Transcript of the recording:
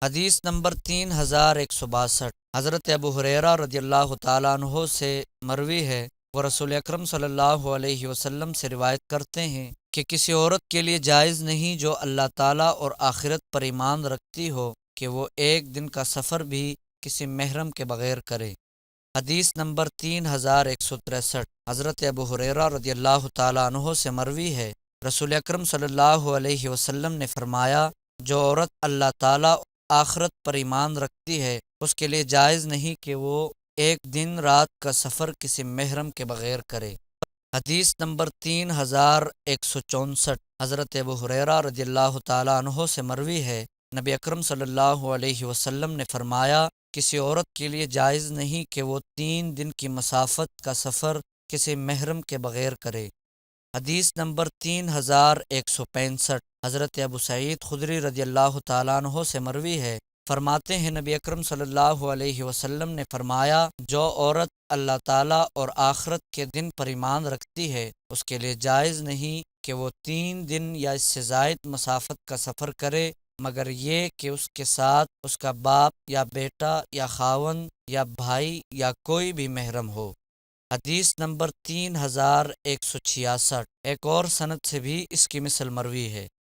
حدیث نمبر 3162۔ حضرت ابو ہریرہ رضی اللہ تعالیٰ عنہ سے مروی ہے، وہ رسول اکرم صلی اللہ علیہ وسلم سے روایت کرتے ہیں کہ کسی عورت کے لیے جائز نہیں جو اللہ تعالیٰ اور آخرت پر ایمان رکھتی ہو کہ وہ ایک دن کا سفر بھی کسی محرم کے بغیر کرے۔ حدیث نمبر 3163۔ حضرت ابو ہریرہ رضی اللہ تعالیٰ عنہ سے مروی ہے، رسول اکرم صلی اللہ علیہ وسلم نے فرمایا، جو عورت اللہ تعالیٰ آخرت پر ایمان رکھتی ہے اس کے لیے جائز نہیں کہ وہ ایک دن رات کا سفر کسی محرم کے بغیر کرے۔ حدیث نمبر 3164۔ حضرت ابو ہریرہ رضی اللہ تعالیٰ عنہ سے مروی ہے، نبی اکرم صلی اللہ علیہ وسلم نے فرمایا، کسی عورت کے لیے جائز نہیں کہ وہ 3 دن کی مسافت کا سفر کسی محرم کے بغیر کرے۔ حدیث نمبر 3165۔ حضرت ابو سعید خدری رضی اللہ تعالیٰ عنہ سے مروی ہے، فرماتے ہیں نبی اکرم صلی اللہ علیہ وسلم نے فرمایا، جو عورت اللہ تعالیٰ اور آخرت کے دن پر ایمان رکھتی ہے اس کے لیے جائز نہیں کہ وہ 3 دن یا اس سے زائد مسافت کا سفر کرے، مگر یہ کہ اس کے ساتھ اس کا باپ یا بیٹا یا خاوند یا بھائی یا کوئی بھی محرم ہو۔ حدیث نمبر 3166۔ ایک اور سند سے بھی اس کی مثل مروی ہے۔